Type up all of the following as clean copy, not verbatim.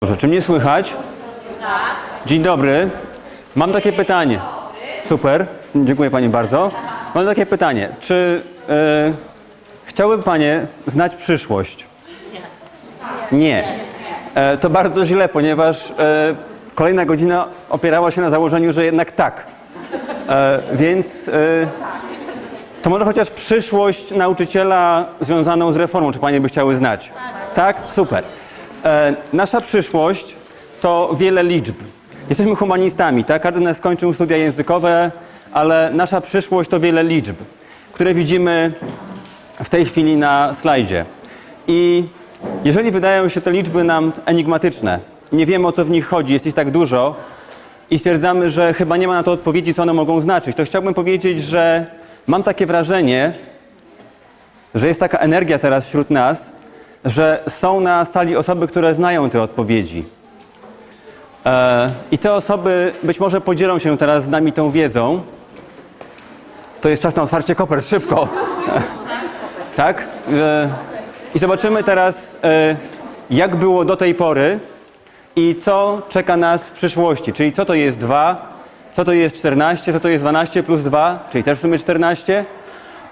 Dobrze, czy mnie słychać? Tak. Dzień dobry. Mam takie pytanie. Super, dziękuję Pani bardzo. Mam takie pytanie. Czy chciałyby Panie znać przyszłość? Nie. To bardzo źle, ponieważ kolejna godzina opierała się na założeniu, że jednak tak. Więc to może chociaż przyszłość nauczyciela związaną z reformą, czy Panie by chciały znać? Tak? Super. Nasza przyszłość to wiele liczb. Jesteśmy humanistami, tak? Każdy z nas skończył studia językowe, ale nasza przyszłość to wiele liczb, które widzimy w tej chwili na slajdzie. I jeżeli wydają się te liczby nam enigmatyczne, nie wiemy, o co w nich chodzi, jest ich tak dużo i stwierdzamy, że chyba nie ma na to odpowiedzi, co one mogą znaczyć, to chciałbym powiedzieć, że mam takie wrażenie, że jest taka energia teraz wśród nas, że są na sali osoby, które znają te odpowiedzi. I te osoby być może podzielą się teraz z nami tą wiedzą. To jest czas na otwarcie kopert, szybko. Tak? I zobaczymy teraz, jak było do tej pory i co czeka nas w przyszłości. Czyli co to jest 2, co to jest 14, co to jest 12 plus 2, czyli też w sumie 14.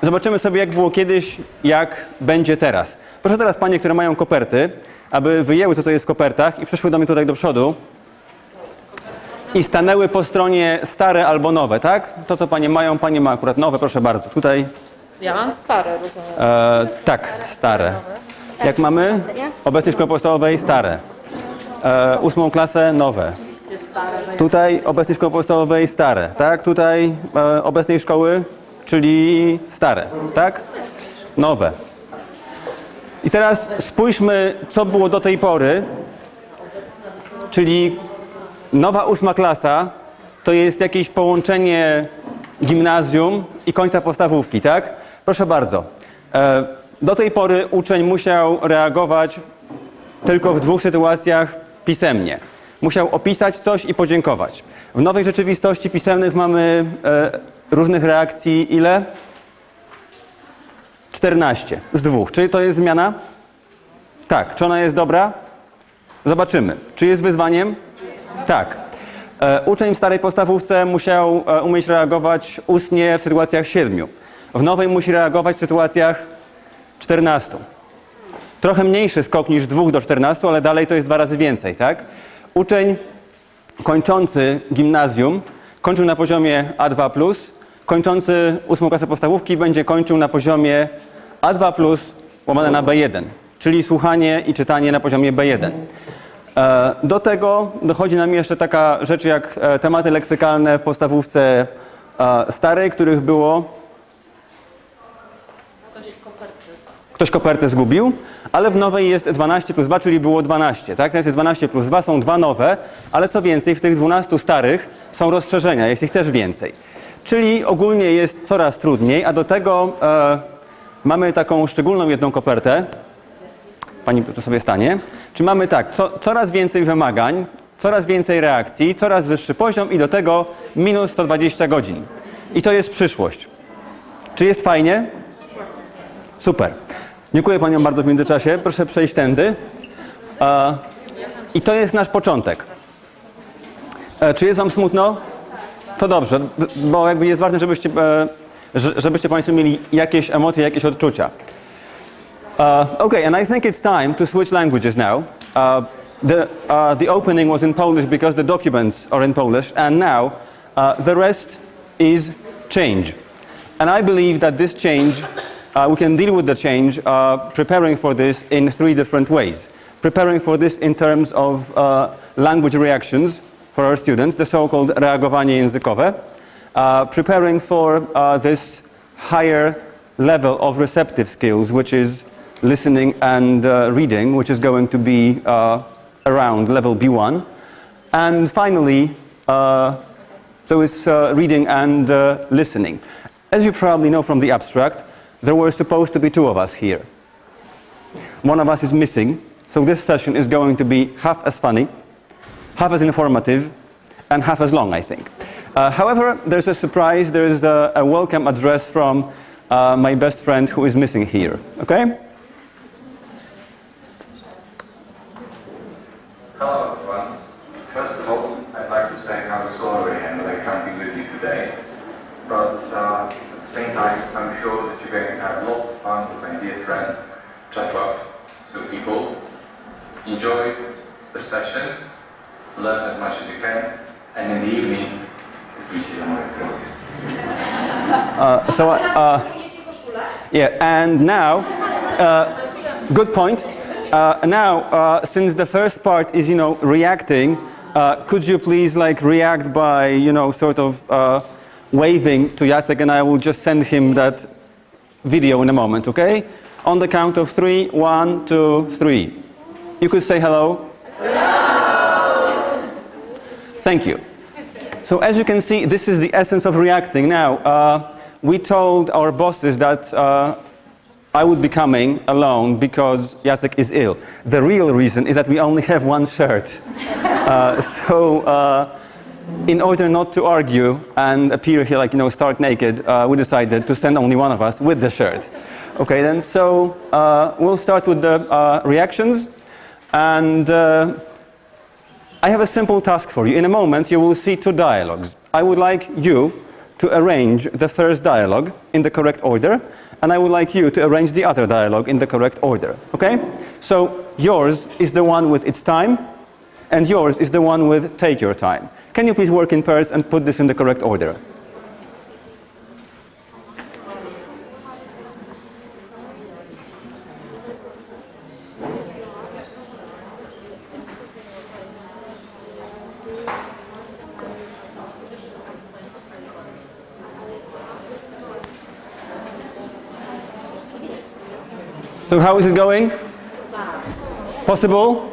Zobaczymy sobie, jak było kiedyś, jak będzie teraz. Proszę teraz Panie, które mają koperty, aby wyjęły to, co jest w kopertach i przyszły do mnie tutaj do przodu i stanęły po stronie stare albo nowe, tak? To, co Panie mają, Pani ma akurat nowe, proszę bardzo. Tutaj. Ja mam stare, rozumiem. Tak, stare. Jak mamy? Obecnej szkoły podstawowej stare. 8. klasę nowe. Tutaj obecnej szkoły podstawowej stare, tak? Tutaj obecnej szkoły, czyli stare, tak? Nowe. I teraz spójrzmy, co było do tej pory, czyli nowa 8. klasa to jest jakieś połączenie gimnazjum i końca podstawówki, tak? Proszę bardzo. Do tej pory uczeń musiał reagować tylko w 2 sytuacjach pisemnie. Musiał opisać coś i podziękować. W nowej rzeczywistości pisemnych mamy różnych reakcji ile? 14 z 2. Czy to jest zmiana? Tak. Czy ona jest dobra? Zobaczymy. Czy jest wyzwaniem? Tak. Uczeń w starej podstawówce musiał umieć reagować ustnie w sytuacjach 7. W nowej musi reagować w sytuacjach 14. Trochę mniejszy skok niż 2 do 14, ale dalej to jest 2 razy więcej, tak? Uczeń kończący gimnazjum kończył na poziomie A2+, kończący 8. klasę podstawówki będzie kończył na poziomie A2+, łamane na B1, czyli słuchanie i czytanie na poziomie B1. Do tego dochodzi nam jeszcze taka rzecz jak tematy leksykalne w podstawówce starej, których było... Ktoś kopertę zgubił, ale w nowej jest 12 plus 2, czyli było 12, tak? Teraz jest 12 plus 2, są 2 nowe, ale co więcej, w tych 12 starych są rozszerzenia, jest ich też więcej. Czyli ogólnie jest coraz trudniej, a do tego mamy taką szczególną jedną kopertę. Pani tu sobie stanie. Czyli mamy tak, coraz więcej wymagań, coraz więcej reakcji, coraz wyższy poziom i do tego minus 120 godzin. I to jest przyszłość. Czy jest fajnie? Super. Dziękuję Paniom bardzo w międzyczasie. Proszę przejść tędy. I to jest nasz początek. Czy jest Wam smutno? To dobrze, bo jakby jest ważne, żebyście Państwo mieli jakieś emocje, jakieś odczucia. Okay, and I think it's time to switch languages now. The opening was in Polish because the documents are in Polish, and now the rest is change. And I believe that this change, we can deal with the change, preparing for this in 3 different ways. Preparing for this in terms of language reactions for our students, the so-called reagowanie językowe. Preparing for this higher level of receptive skills, which is listening and reading, which is going to be around level B1. And finally, so it's reading and listening. As you probably know from the abstract, there were supposed to be 2 of us here. One of us is missing, so this session is going to be half as funny, half as informative, and half as long, I think. However, there's a surprise. There is a welcome address from my best friend who is missing here. Okay? found with my dear friend Czesław. So people, enjoy the session, learn as much as you can, and in the evening, wróćcie do mojej drogi. Yeah, and now, good point. Since the first part is, reacting, could you please react by, sort of waving to Jacek, and I will just send him that video in a moment, okay? On the count of 3, 1, 2, 3. You could say hello. Hello. Thank you. So as you can see, this is the essence of reacting. Now, we told our bosses that I would be coming alone because Jacek is ill. The real reason is that we only have one shirt. In order not to argue and appear here stark naked, we decided to send only one of us with the shirt. Okay then, so we'll start with the reactions, and I have a simple task for you. In a moment you will see 2 dialogues. I would like you to arrange the first dialogue in the correct order, and I would like you to arrange the other dialogue in the correct order, okay? So yours is the one with its time, and yours is the one with take your time. Can you please work in pairs and put this in the correct order? So how is it going? Possible?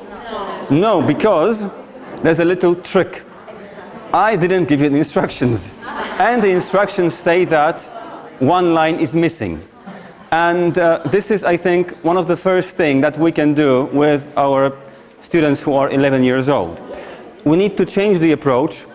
No, because there's a little trick. I didn't give you the instructions. And the instructions say that one line is missing. And this is, I think, one of the first things that we can do with our students who are 11 years old. We need to change the approach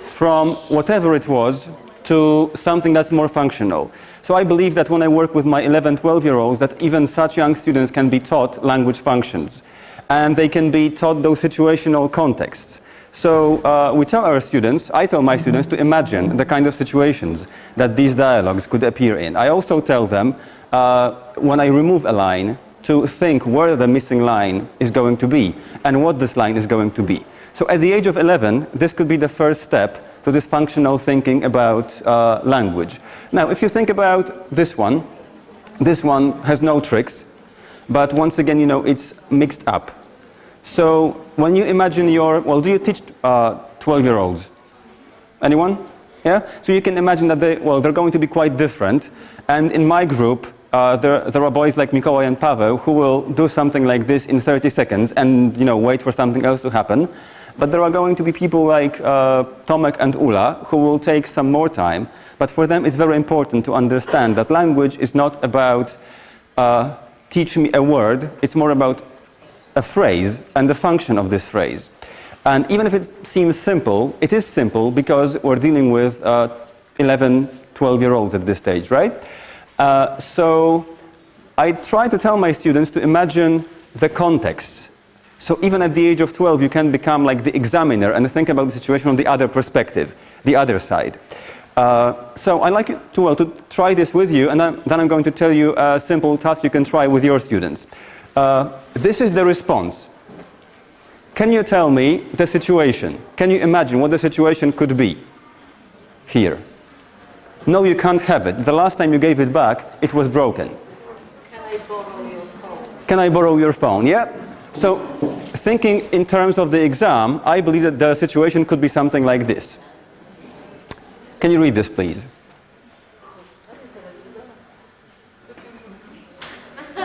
from whatever it was to something that's more functional. So I believe that when I work with my 11, 12-year-olds, that even such young students can be taught language functions. And they can be taught those situational contexts. So we tell our students, I tell my students to imagine the kind of situations that these dialogues could appear in. I also tell them, when I remove a line, to think where the missing line is going to be and what this line is going to be. So at the age of 11, this could be the first step to this functional thinking about language. Now, if you think about this one has no tricks, but once again, it's mixed up. So when you imagine do you teach 12-year-olds? Anyone? Yeah? So you can imagine that they're going to be quite different. And in my group, there are boys like Mikołaj and Paweł who will do something like this in 30 seconds and, wait for something else to happen. But there are going to be people like Tomek and Ula who will take some more time. But for them, it's very important to understand that language is not about teach me a word. It's more about a phrase and the function of this phrase. And even if it seems simple, it is simple because we're dealing with 11, 12-year-olds at this stage, right? So I try to tell my students to imagine the context. So even at the age of 12, you can become like the examiner and think about the situation from the other perspective, the other side. So I'd like you to try this with you, and then I'm going to tell you a simple task you can try with your students. This is the response. Can you tell me the situation? Can you imagine what the situation could be here? No, you can't have it. The last time you gave it back, it was broken. Can I borrow your phone? Can I borrow your phone? Yeah. So thinking in terms of the exam, I believe that the situation could be something like this. Can you read this, please?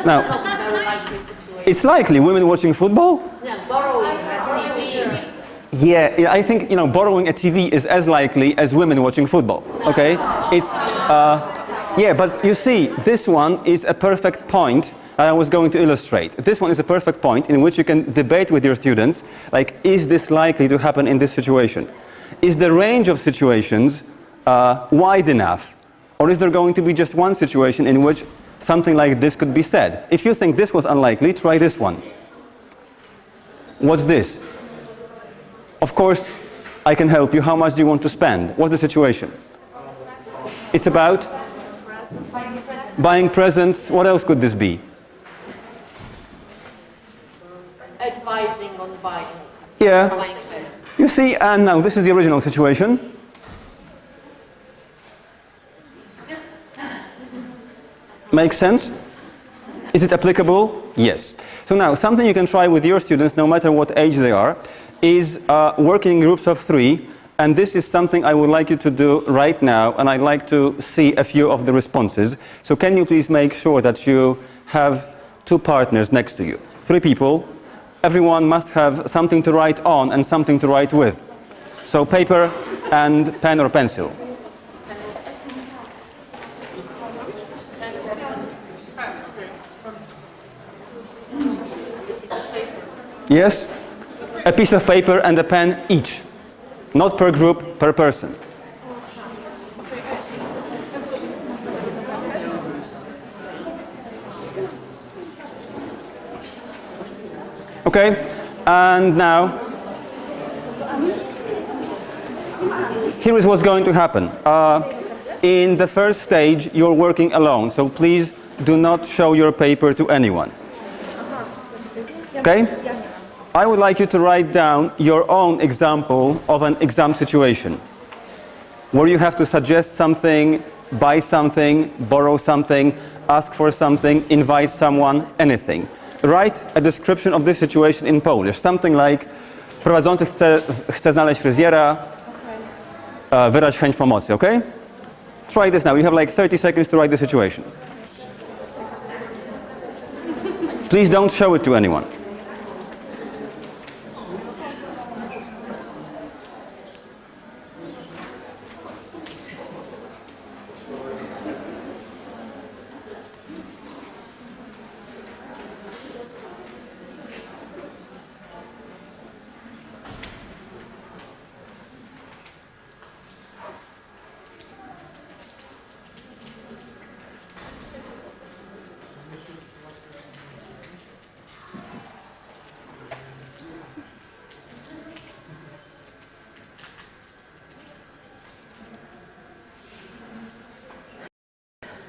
Now, it's likely women watching football? Yeah, borrowing a TV. Yeah, I think, borrowing a TV is as likely as women watching football, okay? It's, yeah, but you see, this one is a perfect point I was going to illustrate. This one is a perfect point in which you can debate with your students, like, is this likely to happen in this situation? Is the range of situations wide enough? Or is there going to be just one situation in which something like this could be said? If you think this was unlikely, try this one. What's this? Of course, I can help you. How much do you want to spend? What's the situation? It's about? buying presents. What else could this be? Advising on buying. Yeah. Buying things. You see, and now this is the original situation. Makes sense? Is it applicable? Yes. So now, something you can try with your students, no matter what age they are, is working in groups of 3. And this is something I would like you to do right now, and I'd like to see a few of the responses. So can you please make sure that you have 2 partners next to you? 3 people. Everyone must have something to write on and something to write with. So paper and pen or pencil. Yes? A piece of paper and a pen each. Not per group, per person. Okay, and now here is what's going to happen. In the first stage, you're working alone, so please do not show your paper to anyone. Okay? I would like you to write down your own example of an exam situation where you have to suggest something, buy something, borrow something, ask for something, invite someone, anything. Write a description of this situation in Polish. Something like prowadzący chce znaleźć fryzjera, wyraź chęć pomocy, okay? Try this now. You have like 30 seconds to write the situation. Please don't show it to anyone.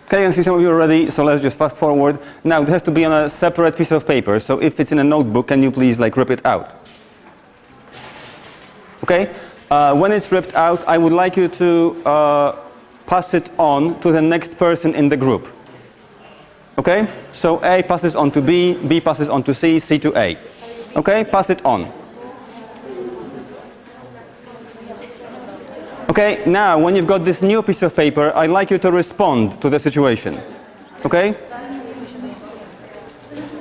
Okay, I can see some of you are ready, so let's just fast forward. Now, it has to be on a separate piece of paper, so if it's in a notebook, can you please like rip it out? Okay, when it's ripped out, I would like you to pass it on to the next person in the group. Okay, so A passes on to B, B passes on to C, C to A. Okay, pass it on. Okay, now when you've got this new piece of paper, I'd like you to respond to the situation. Okay?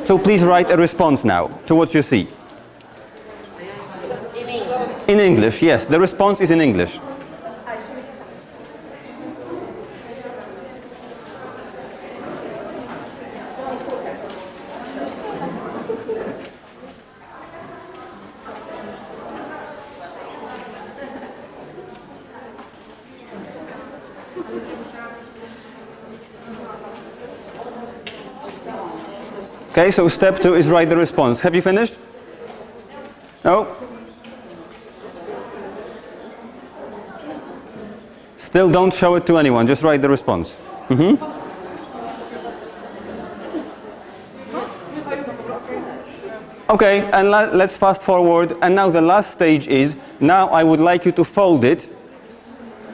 So please write a response now to what you see. In English, yes. The response is in English. Okay, so step 2 is write the response. Have you finished? No? Still don't show it to anyone, just write the response. Okay, and let's fast forward. And now the last stage is, now I would like you to fold it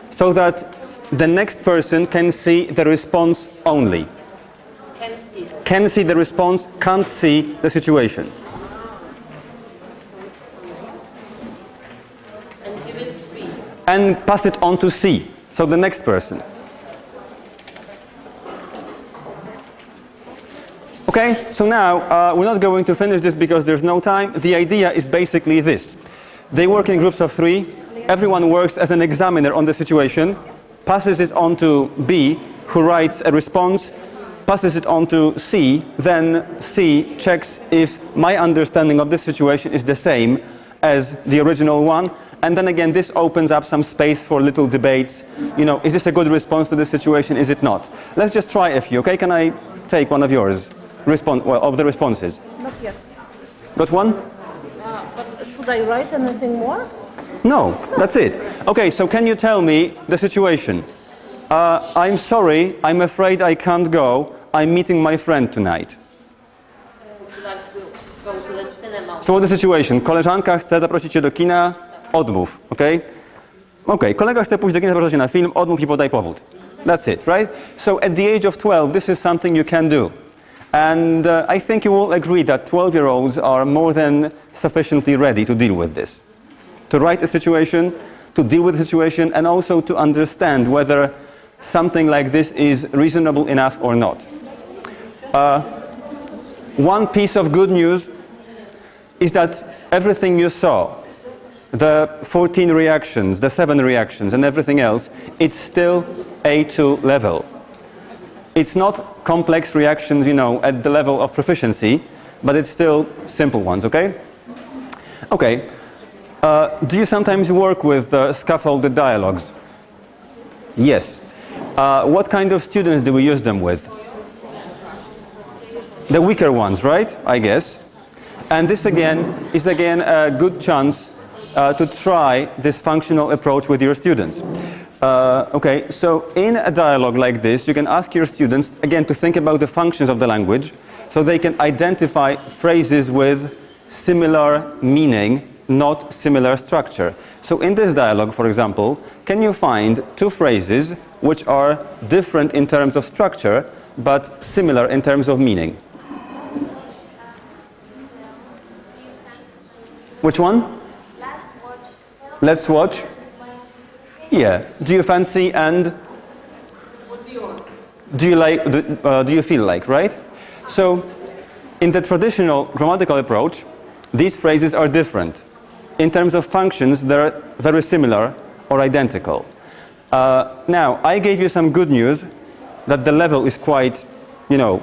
so that the next person can see the response only. Can see the response, can't see the situation. And give it to B. And pass it on to C, so the next person. Okay, so now we're not going to finish this because there's no time. The idea is basically this. They work in groups of 3. Everyone works as an examiner on the situation, passes it on to B, who writes a response, passes it on to C, then C checks if my understanding of this situation is the same as the original one, and then again this opens up some space for little debates. You know, is this a good response to this situation, is it not? Let's just try a few, okay? Can I take one of yours? Of the responses. Not yet. Got one? But should I write anything more? No, that's it. Okay, so can you tell me the situation? I'm sorry, I'm afraid I can't go. I'm meeting my friend tonight. Would you like to go to the cinema? So what the situation? Koleżanka chce zaprosić cię do kina, odmów, okej? Okej, kolega chce pójść do kina, zaprosić cię na film, odmów i podaj powód. That's it, right? So at the age of 12, this is something you can do. And I think you will agree that 12-year-olds are more than sufficiently ready to deal with this. To write a situation, to deal with the situation, and also to understand whether something like this is reasonable enough or not. One piece of good news is that everything you saw, the 14 reactions, the 7 reactions, and everything else, it's still A2 level. It's not complex reactions, you know, at the level of proficiency, but it's still simple ones, okay? Okay. Do you sometimes work with scaffolded dialogues? Yes. What kind of students do we use them with? The weaker ones, right? I guess. And this again is a good chance to try this functional approach with your students. Okay, so in a dialogue like this, you can ask your students, again, to think about the functions of the language, so they can identify phrases with similar meaning, not similar structure. So in this dialogue, for example, can you find 2 phrases which are different in terms of structure, but similar in terms of meaning? Which one? Let's watch. Yeah. Do you fancy and do you like? Do you feel like? Right. So, in the traditional grammatical approach, these phrases are different. In terms of functions, they're very similar or identical. Now, I gave you some good news that the level is quite, you know,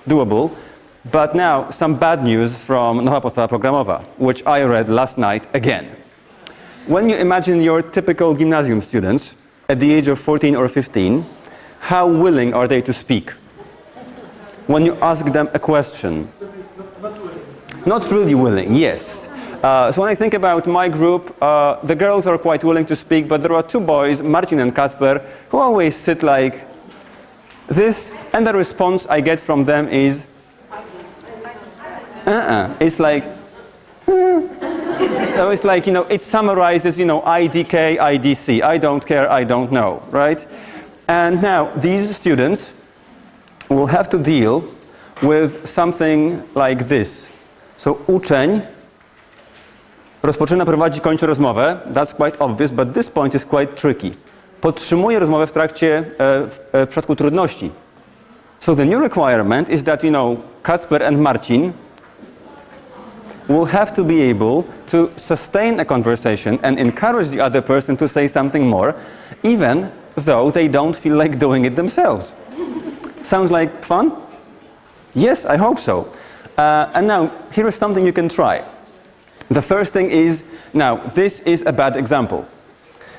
doable. But now, some bad news from Nowa Podstawa Programowa, which I read last night again. When you imagine your typical gymnasium students at the age of 14 or 15, how willing are they to speak? When you ask them a question? Not really willing, yes. So when I think about my group, the girls are quite willing to speak, but there are 2 boys, Marcin and Kasper, who always sit like this, and the response I get from them is It's like, so it's like, you know, it summarizes, you know, IDK, IDC, I don't care, I don't know, right? And now these students will have to deal with something like this. So uczeń rozpoczyna, prowadzi, kończy rozmowę. That's quite obvious, but this point is quite tricky. Podtrzymuje rozmowę w trakcie, w przypadku trudności. So the new requirement is that, you know, Kasper and Marcin will have to be able to sustain a conversation and encourage the other person to say something more, even though they don't feel like doing it themselves. Sounds like fun? Yes, I hope so. And now, here is something you can try. The first thing is, now, this is a bad example.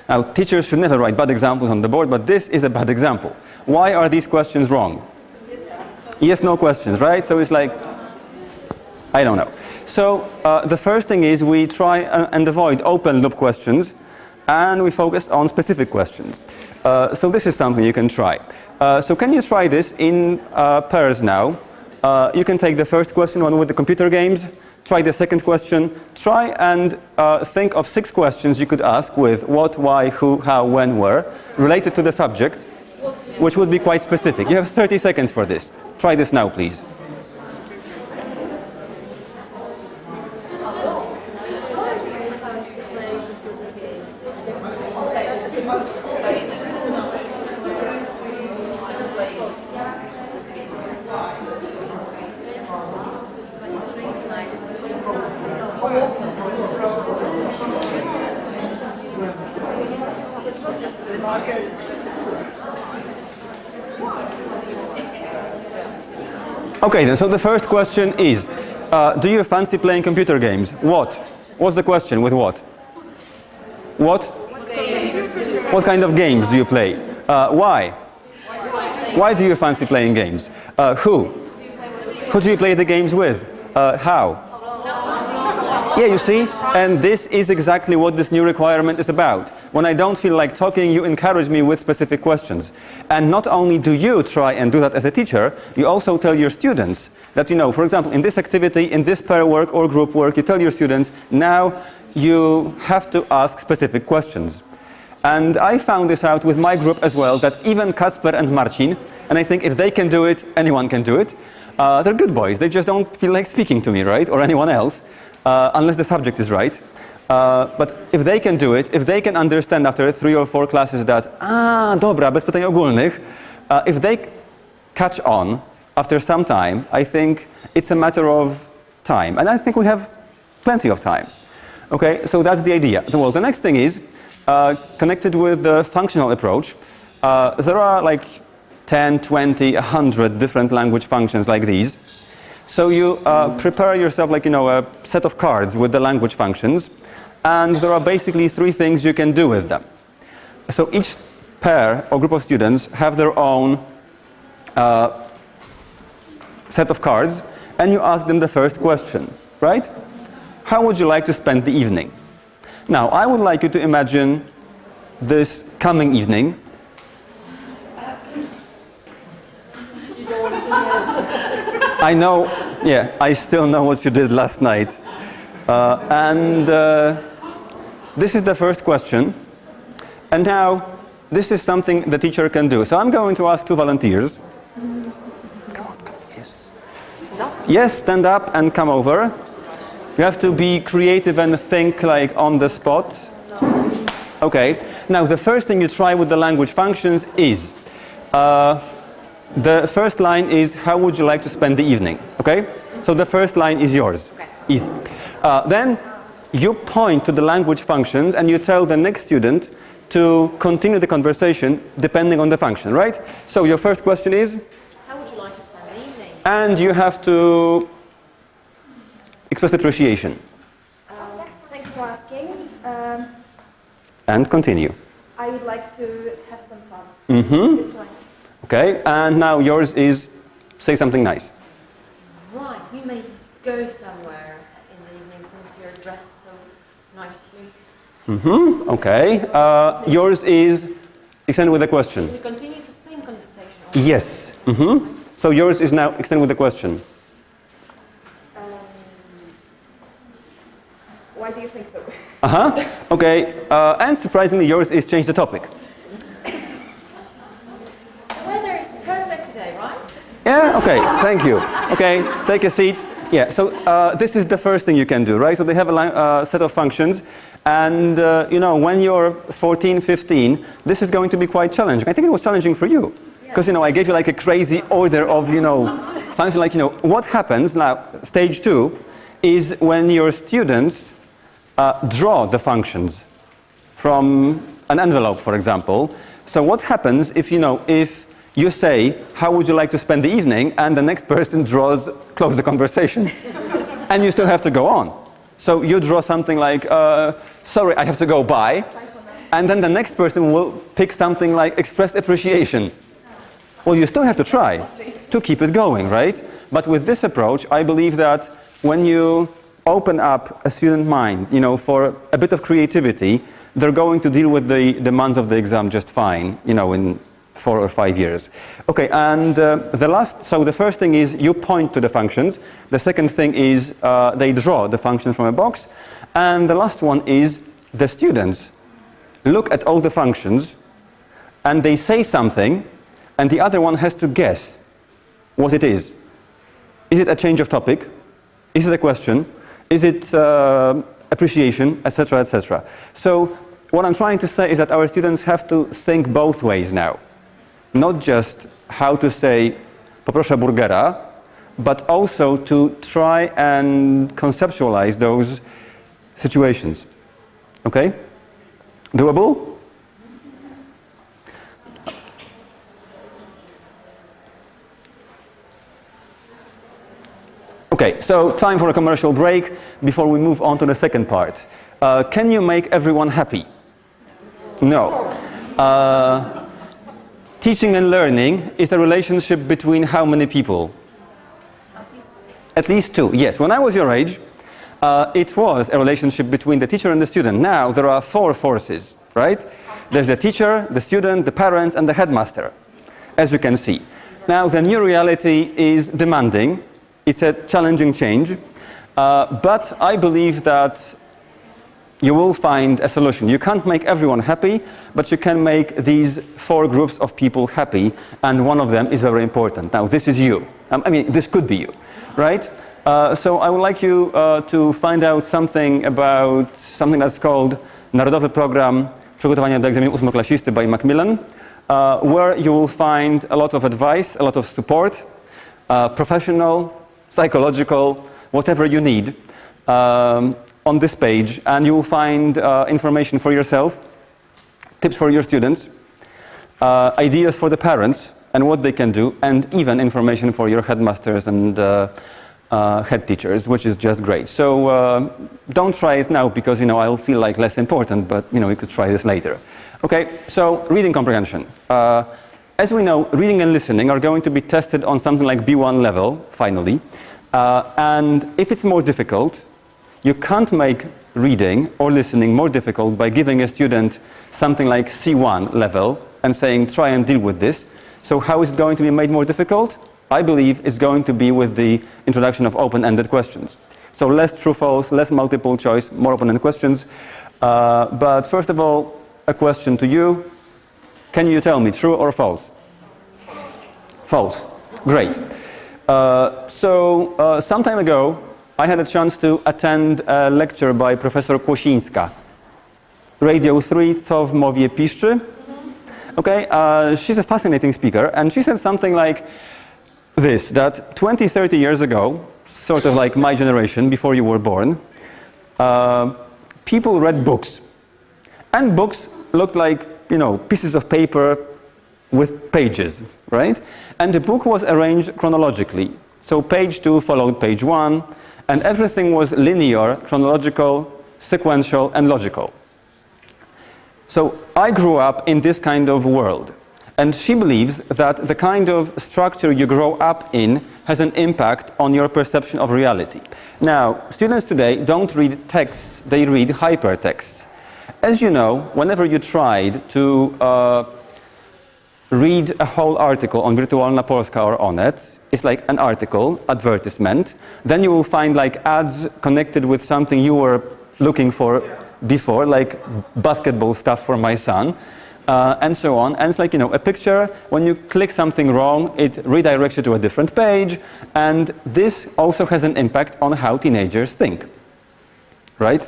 Now, teachers should never write bad examples on the board, but this is a bad example. Why are these questions wrong? Yes, no questions, right? So it's like, I don't know. So the first thing is we try and avoid open loop questions, and we focus on specific questions. So this is something you can try. So can you try this in pairs now? You can take the first question, one with the computer games, try the second question, try and think of 6 questions you could ask with what, why, who, how, when, where, related to the subject, which would be quite specific. You have 30 seconds for this. Try this now, please. Okay, then, so the first question is, do you fancy playing computer games? What? What's the question? With what? What? What kind of games do you play? Why? Why do you fancy playing games? Who? Who do you play the games with? How? Yeah, you see? And this is exactly what this new requirement is about. when I don't feel like talking, you encourage me with specific questions. And not only do you try and do that as a teacher, you also tell your students that, you know, for example, in this activity, in this pair work or group work, you tell your students, now you have to ask specific questions. And I found this out with my group as well, that even Kacper and Marcin, and I think if they can do it, anyone can do it. They're good boys. They just don't feel like speaking to me, right? Or anyone else, unless the subject is right. But if they can do it, if they can understand after 3 or 4 classes that, dobra, bez pytań ogólnych, if they catch on after some time, I think it's a matter of time. And I think we have plenty of time. Okay, so that's the idea. Well, the next thing is, connected with the functional approach, there are like 10, 20, 100 different language functions like these. So you prepare yourself like, you know, a set of cards with the language functions, and there are basically 3 things you can do with them. So each pair or group of students have their own set of cards, and you ask them the first question, right? How would you like to spend the evening? Now, I would like you to imagine this coming evening. I know, yeah, I still know what you did last night. This is the first question. And now, this is something the teacher can do. So I'm going to ask 2 volunteers. Come on, yes. Yes, stand up and come over. You have to be creative and think like on the spot. Okay. Now the first thing you try with the language functions is, the first line is, how would you like to spend the evening? Okay? So the first line is yours. Okay. Easy. Then you point to the language functions and you tell the next student to continue the conversation depending on the function, right? So your first question is? How would you like to spend the evening? And you have to express appreciation. Thanks for asking. And continue. I would like to have some fun. Mm-hmm. Good time. Okay, and now yours is, say something nice. Right, we may go somewhere in the evening since you're dressed so nicely. Mm-hmm. Okay, yours is, extend with a question. Can we continue the same conversation? Or Yes. Mm-hmm. So yours is now, extend with a question. Why do you think so? Uh-huh. Okay, and surprisingly yours is change the topic. The weather is perfect today, right? Yeah, okay, thank you. Okay, take a seat. Yeah, so this is the first thing you can do, right? So they have a set of functions, and you know, when you're 14, 15, this is going to be quite challenging. I think it was challenging for you, because you know, I gave you like a crazy order of, you know, functions, like, you know, what happens now, stage 2, is when your students draw the functions from an envelope, for example. So what happens if, you know, if you say, how would you like to spend the evening, and the next person draws, close the conversation. And you still have to go on. So you draw something like, sorry, I have to go by. And then the next person will pick something like express appreciation. Well, you still have to try to keep it going, right? But with this approach, I believe that when you open up a student mind, you know, for a bit of creativity, they're going to deal with the demands of the exam just fine, you know, in 4 or 5 years. Okay, and so the first thing is you point to the functions. The second thing is they draw the functions from a box. And the last one is the students look at all the functions and they say something, and the other one has to guess what it is. Is it a change of topic? Is it a question? Is it appreciation, etc., etc.? So what I'm trying to say is that our students have to think both ways now. Not just how to say poproszę burgera, but also to try and conceptualize those situations. Okay? Doable? Okay, so time for a commercial break before we move on to the second part. Can you make everyone happy? No. Teaching and learning is a relationship between how many people? At least two, yes. When I was your age, it was a relationship between the teacher and the student. Now there are 4 forces, right? There's the teacher, the student, the parents, and the headmaster, as you can see. Now, the new reality is demanding. It's a challenging change, but I believe that you will find a solution. You can't make everyone happy, but you can make these 4 groups of people happy, and one of them is very important. Now, this is you. I mean, this could be you, right? So I would like you to find out something about something that's called Narodowy Program Przygotowania do Egzaminu Ósmoklasisty by Macmillan, where you will find a lot of advice, a lot of support, professional, psychological, whatever you need on this page, and you will find information for yourself, tips for your students, ideas for the parents and what they can do, and even information for your headmasters and head teachers, which is just great. So don't try it now because, I'll feel like less important, but, you could try this later. Okay, so reading comprehension. As we know, reading and listening are going to be tested on something like B1 level, finally. And if it's more difficult, you can't make reading or listening more difficult by giving a student something like C1 level and saying, try and deal with this. So how is it going to be made more difficult? I believe it's going to be with the introduction of open-ended questions. So less true-false, less multiple choice, more open-ended questions. But first of all, a question to you. Can you tell me true or false? False. Great. Some time ago, I had a chance to attend a lecture by Professor Kłosińska. Radio 3, co w mowie piszczy. Okay, she's a fascinating speaker, and she said something like this, that 20, 30 years ago, sort of like my generation, before you were born, people read books. And books looked like, pieces of paper with pages, right? And the book was arranged chronologically. So page 2 followed page 1, and everything was linear, chronological, sequential, and logical. So I grew up in this kind of world. And she believes that the kind of structure you grow up in has an impact on your perception of reality. Now, students today don't read texts, they read hypertexts. As you know, whenever you tried to read a whole article on Wirtualna Polska or on it, it's like an article, advertisement, then you will find like ads connected with something you were looking for before, like basketball stuff for my son, and so on. And it's like, a picture, when you click something wrong, it redirects you to a different page, and this also has an impact on how teenagers think, right?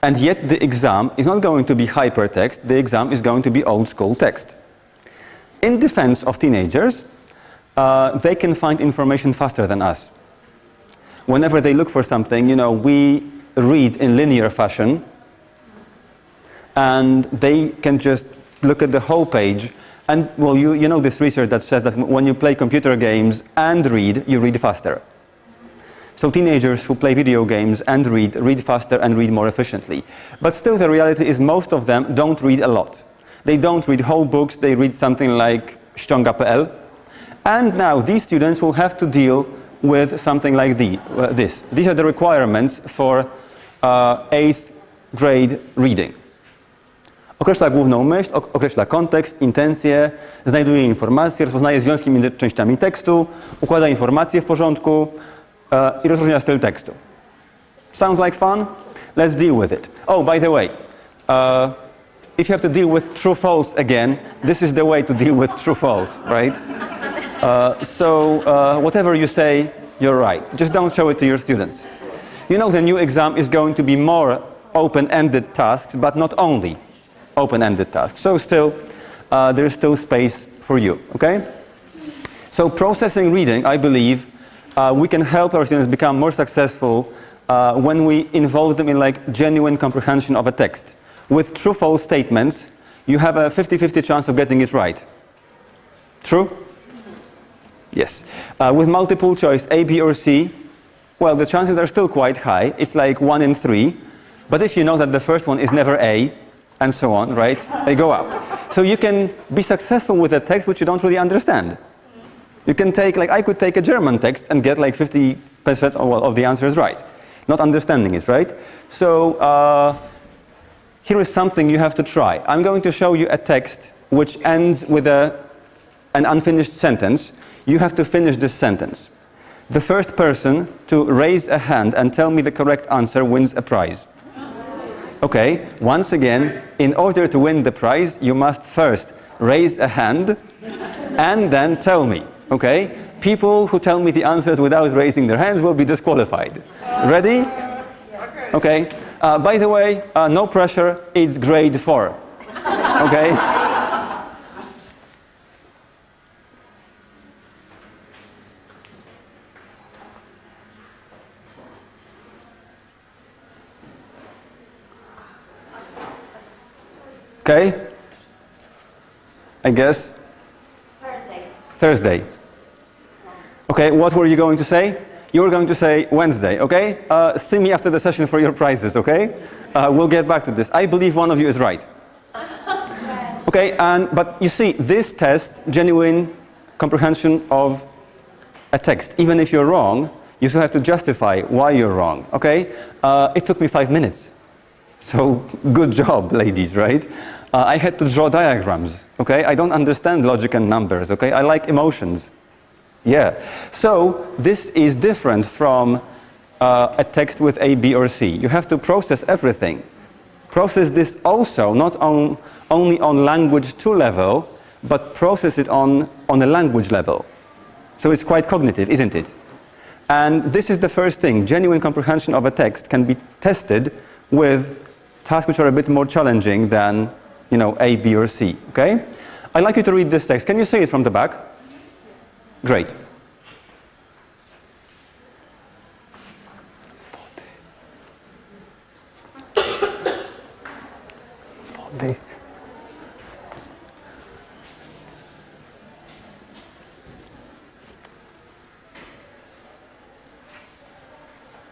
And yet the exam is not going to be hypertext, the exam is going to be old school text. In defense of teenagers, they can find information faster than us. Whenever they look for something, we read in linear fashion, and they can just look at the whole page. And, well, you know this research that says that when you play computer games and read, you read faster. So teenagers who play video games and read faster and read more efficiently. But still, the reality is most of them don't read a lot. They don't read whole books, they read something like ściąga.pl. And now these students will have to deal with something like this. These are the requirements for 8th grade reading. Określa główną myśl, określa kontekst, intencje, znajduje informacje, rozpoznaje związki między częściami tekstu, układa informacje w porządku i rozróżnia styl tekstu. Sounds like fun? Let's deal with it. Oh, by the way, if you have to deal with true-false again, this is the way to deal with true-false, right? Whatever you say, you're right. Just don't show it to your students. The new exam is going to be more open-ended tasks, but not only open-ended tasks. So still, there's still space for you, okay? So processing reading, I believe, we can help our students become more successful when we involve them in like genuine comprehension of a text. With true-false statements, you have a 50-50 chance of getting it right. True? Yes. With multiple choice A, B, or C, well, the chances are still quite high. It's like 1 in 3. But if you know that the first one is never A, and so on, right? They go up. So you can be successful with a text which you don't really understand. You can take, I could take a German text and get like 50% of the answers right. Not understanding it, right? So here is something you have to try. I'm going to show you a text which ends with an unfinished sentence. You have to finish this sentence. The first person to raise a hand and tell me the correct answer wins a prize. Okay, once again, in order to win the prize, you must first raise a hand and then tell me, okay? People who tell me the answers without raising their hands will be disqualified. Ready? Okay. By the way, no pressure, it's grade 4. Okay? Okay? I guess? Thursday. Okay, what were you going to say? You were going to say Wednesday, okay? See me after the session for your prizes, okay? We'll get back to this. I believe one of you is right. Okay, but you see, this test, genuine comprehension of a text, even if you're wrong, you still have to justify why you're wrong, okay? It took me 5 minutes. So, good job, ladies, right? I had to draw diagrams, okay? I don't understand logic and numbers, okay? I like emotions. Yeah. So, this is different from a text with A, B, or C. You have to process everything. Process this also, not only on language 2 level, but process it on a language level. So it's quite cognitive, isn't it? And this is the first thing. Genuine comprehension of a text can be tested with tasks which are a bit more challenging than, you know, A, B, or C, okay? I'd like you to read this text. Can you say it from the back? Great.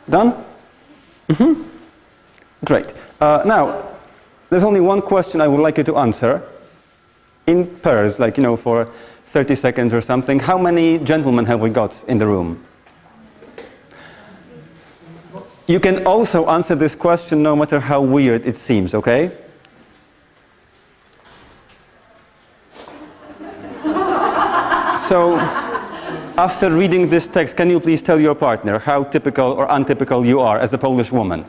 Done? Mm-hmm. Great. Now, there's only one question I would like you to answer in pairs, like, you know, for 30 seconds or something. How many gentlemen have we got in the room? You can also answer this question no matter how weird it seems, okay? So, after reading this text, can you please tell your partner how typical or untypical you are as a Polish woman?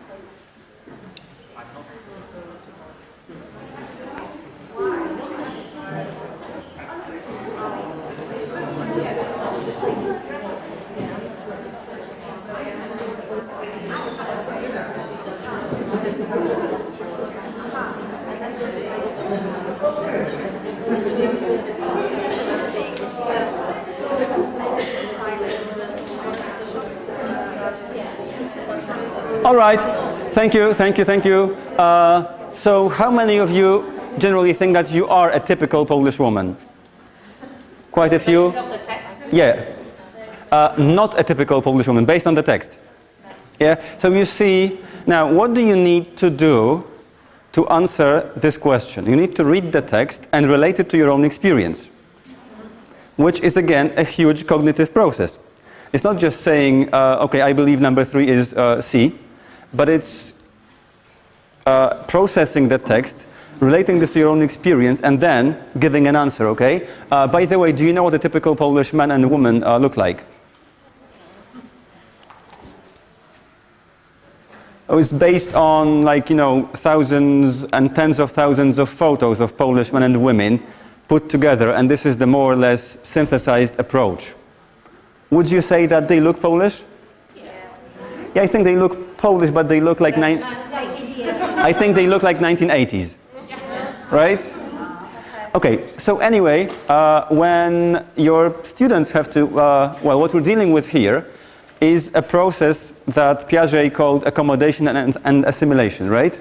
All right, thank you. So how many of you generally think that you are a typical Polish woman? Quite a few? Based on the text? Yeah. Not a typical Polish woman, based on the text. Yeah, so you see, now what do you need to do to answer this question? You need to read the text and relate it to your own experience, which is again a huge cognitive process. It's not just saying, okay, I believe number 3 is C, but it's processing the text, relating this to your own experience, and then giving an answer, okay? By the way, do you know what a typical Polish man and woman look like? Oh, it's based on, like, you know, thousands and tens of thousands of photos of Polish men and women put together, and this is the more or less synthesized approach. Would you say that they look Polish? Yes. Yeah, I think they look Polish, but they look like I think they look like 1980s, right? Okay, so anyway, when your students have to, well, what we're dealing with here is a process that Piaget called accommodation and assimilation, right?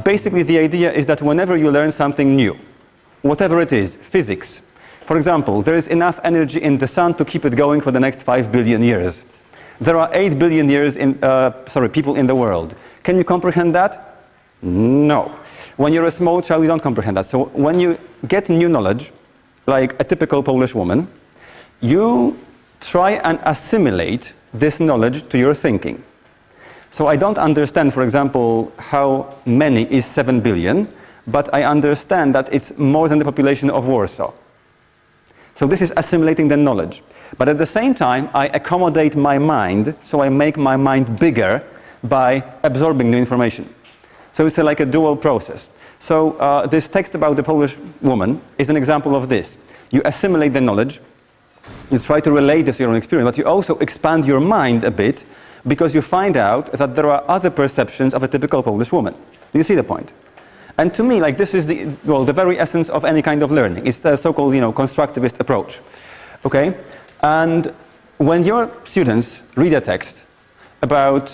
Basically, the idea is that whenever you learn something new, whatever it is, physics, for example, there is enough energy in the sun to keep it going for the next 5 billion years. There are 8 billion people in the world. Can you comprehend that? No. When you're a small child, you don't comprehend that. So when you get new knowledge, like a typical Polish woman, you try and assimilate this knowledge to your thinking. So I don't understand, for example, how many is 7 billion, but I understand that it's more than the population of Warsaw. So this is assimilating the knowledge. But at the same time, I accommodate my mind, so I make my mind bigger by absorbing new information. So it's like a dual process. So this text about the Polish woman is an example of this. You assimilate the knowledge, you try to relate this to your own experience, but you also expand your mind a bit because you find out that there are other perceptions of a typical Polish woman. Do you see the point? And to me, like, this is the very essence of any kind of learning. It's the so-called, constructivist approach. Okay? And when your students read a text about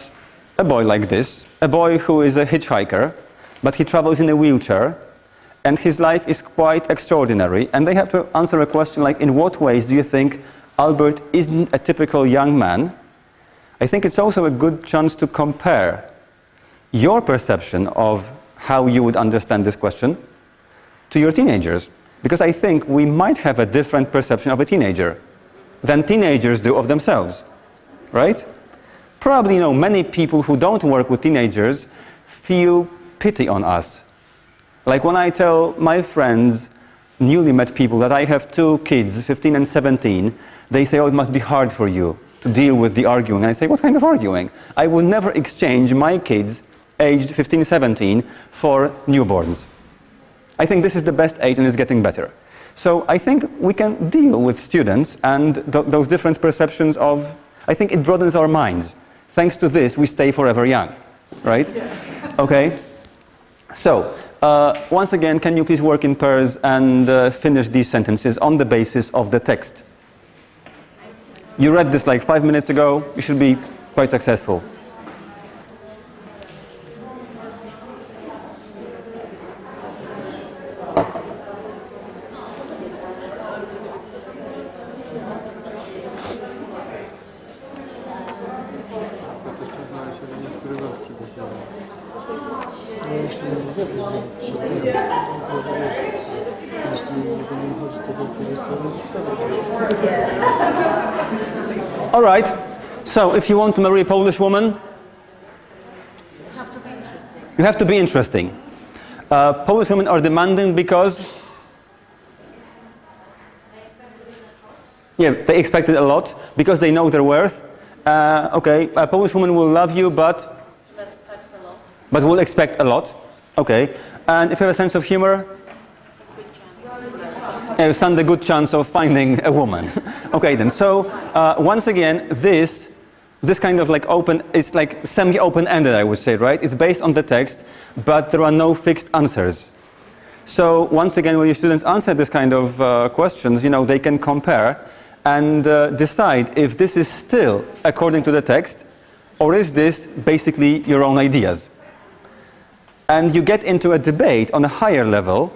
a boy like this, a boy who is a hitchhiker, but he travels in a wheelchair, and his life is quite extraordinary, and they have to answer a question like, in what ways do you think Albert isn't a typical young man? I think it's also a good chance to compare your perception of how you would understand this question to your teenagers. Because I think we might have a different perception of a teenager than teenagers do of themselves, right? Probably, many people who don't work with teenagers feel pity on us. Like when I tell my friends, newly met people, that I have 2 kids, 15 and 17, they say, oh, it must be hard for you to deal with the arguing. And I say, what kind of arguing? I will never exchange my kids aged 15, 17 for newborns. I think this is the best age and it's getting better. So I think we can deal with students and those different perceptions of, I think it broadens our minds. Thanks to this, we stay forever young, right? Okay. So, once again, can you please work in pairs and finish these sentences on the basis of the text? You read this like 5 minutes ago. You should be quite successful. All right, so if you want to marry a Polish woman, You have to be interesting. you have to be interesting. Polish women are demanding because they expect it a lot because they know their worth. Okay, a Polish woman will love you, but will expect a lot. Okay, and if you have a sense of humor, you stand a good chance of finding a woman. Okay then, so once again, this kind of like it's like semi-open-ended, I would say, right? It's based on the text, but there are no fixed answers. So once again, when your students answer this kind of questions, they can compare and decide if this is still according to the text, or is this basically your own ideas. And you get into a debate on a higher level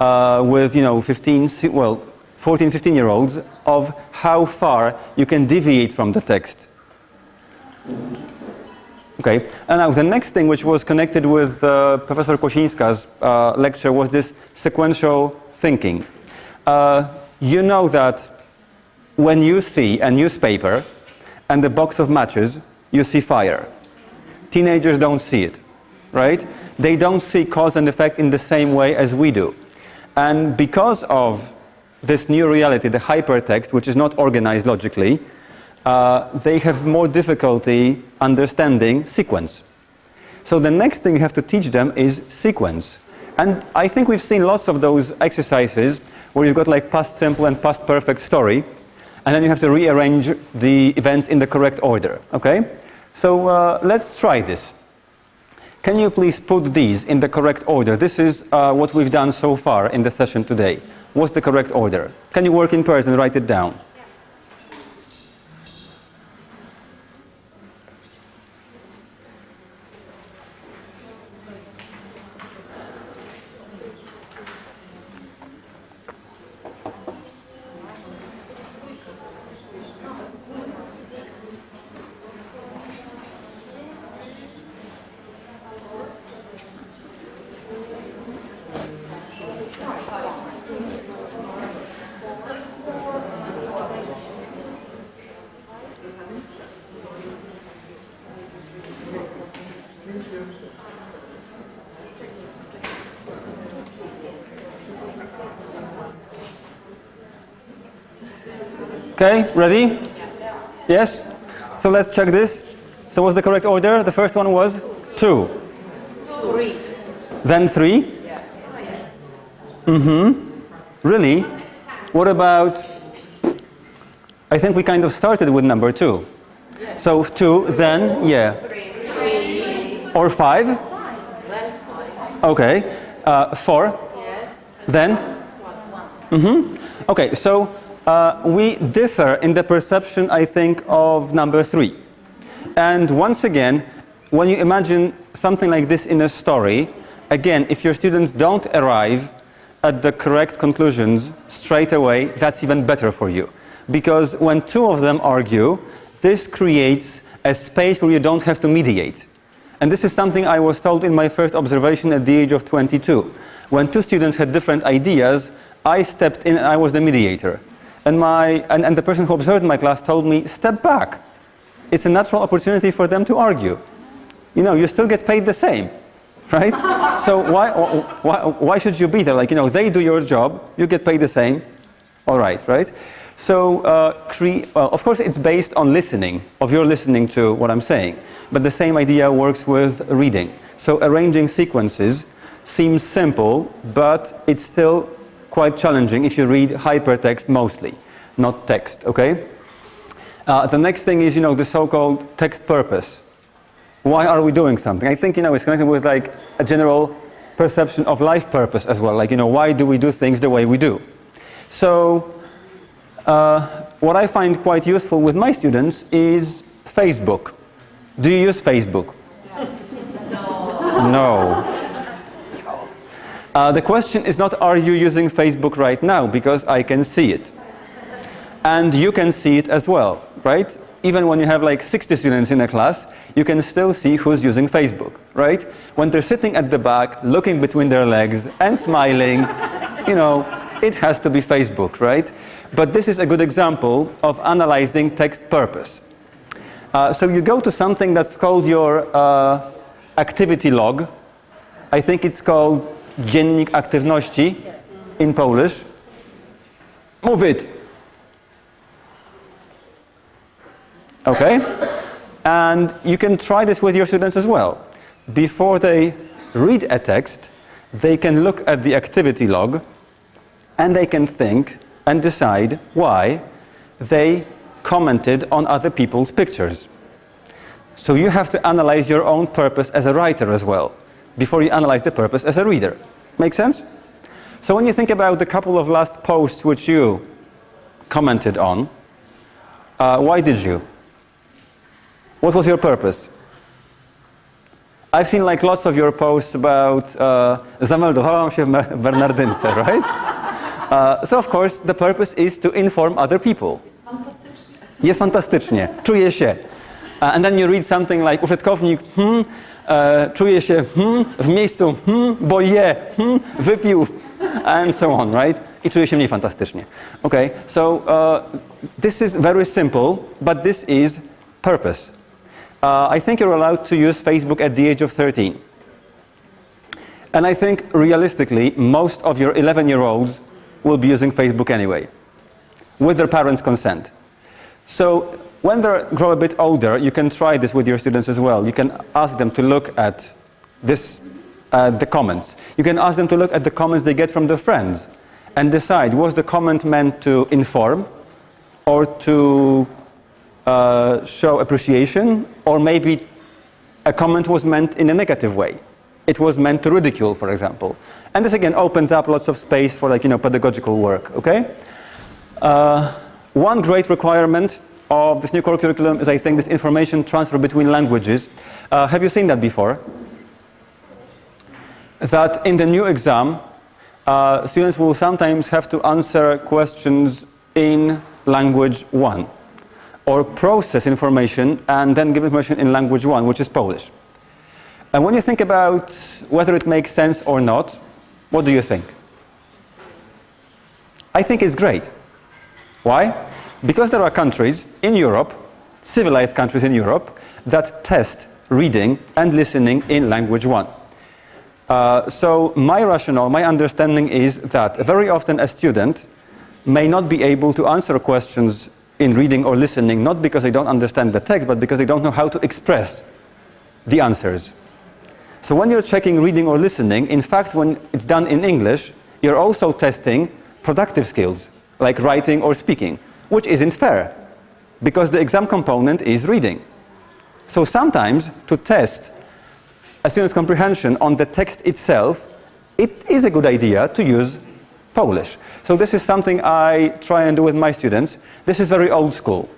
with 14, 15-year-olds of how far you can deviate from the text. Okay, and now the next thing which was connected with Professor Kosińska's lecture was this sequential thinking. You know that when you see a newspaper and a box of matches, you see fire. Teenagers don't see it, right? They don't see cause and effect in the same way as we do. And because of this new reality, the hypertext, which is not organized logically, they have more difficulty understanding sequence. So the next thing you have to teach them is sequence. And I think we've seen lots of those exercises where you've got like past simple and past perfect story, and then you have to rearrange the events in the correct order, okay? So let's try this. Can you please put these in the correct order? This is what we've done so far in the session today. What's the correct order? Can you work in pairs and write it down? Okay, ready? Yes? So let's check this. So what's the correct order? The first one was 2. 3. Then 3? Really? What about, I think we kind of started with number 2. So 2, then, yeah. 3. Or 5? Then 5. Okay. 4? Yes. Then? 1. Okay, so we differ in the perception, I think, of number 3. And once again, when you imagine something like this in a story, again, if your students don't arrive at the correct conclusions straight away, that's even better for you. Because when 2 of them argue, this creates a space where you don't have to mediate. And this is something I was told in my first observation at the age of 22. When 2 students had different ideas, I stepped in and I was the mediator. And the person who observed my class told me, step back. It's a natural opportunity for them to argue. You know, you still get paid the same, right? So why should you be there? Like, you know, they do your job, you get paid the same. All right, right? So, of course, it's based on listening, of your listening to what I'm saying. But the same idea works with reading. So arranging sequences seems simple, but it's still quite challenging if you read hypertext mostly, not text, okay? The next thing is, you know, the so-called text purpose. Why are we doing something? I think, you know, it's connected with like a general perception of life purpose as well. Like, you know, why do we do things the way we do? So, what I find quite useful with my students is Facebook. Do you use Facebook? No. The question is not, are you using Facebook right now? Because I can see it. And you can see it as well, right? Even when you have like 60 students in a class, you can still see who's using Facebook, right? When they're sitting at the back, looking between their legs and smiling, you know, it has to be Facebook, right? But this is a good example of analyzing text purpose. So you go to something that's called your activity log. I think it's called dziennik aktywności in Polish. Move it. Okay? And you can try this with your students as well. Before they read a text, they can look at the activity log and they can think and decide why they commented on other people's pictures. So you have to analyze your own purpose as a writer as well, before you analyze the purpose as a reader. Make sense? So when you think about the couple of last posts which you commented on, why did you? What was your purpose? I've seen like lots of your posts about zameldowałam się w Bernardynce, right? So of course the purpose is to inform other people. Jest fantastycznie. Czuję się. And then you read something like użytkownik czuje się w miejscu bo je wypił and so on, right? I czuje się mniej fantastycznie. Okay, so this is very simple, but this is purpose. I think you're allowed to use Facebook at the age of 13. And I think realistically most of your 11-year-olds will be using Facebook anyway, with their parents' consent. So when they grow a bit older, you can try this with your students as well. You can ask them to look at this, the comments. You can ask them to look at the comments they get from their friends and decide, was the comment meant to inform or to show appreciation, or maybe a comment was meant in a negative way. It was meant to ridicule, for example. And this again opens up lots of space for like, you know, pedagogical work, okay? One great requirement of this new core curriculum is, I think, this information transfer between languages. Have you seen that before? That in the new exam, students will sometimes have to answer questions in language 1, or process information and then give information in language 1, which is Polish. And when you think about whether it makes sense or not, what do you think? I think it's great. Why? Because there are countries in Europe, civilized countries in Europe, that test reading and listening in language 1. So my rationale, my understanding is that very often a student may not be able to answer questions in reading or listening, not because they don't understand the text, but because they don't know how to express the answers. So when you're checking reading or listening, in fact, when it's done in English, you're also testing productive skills, like writing or speaking, which isn't fair, because the exam component is reading. So sometimes, to test a student's comprehension on the text itself, it is a good idea to use Polish. So this is something I try and do with my students. This is very old school.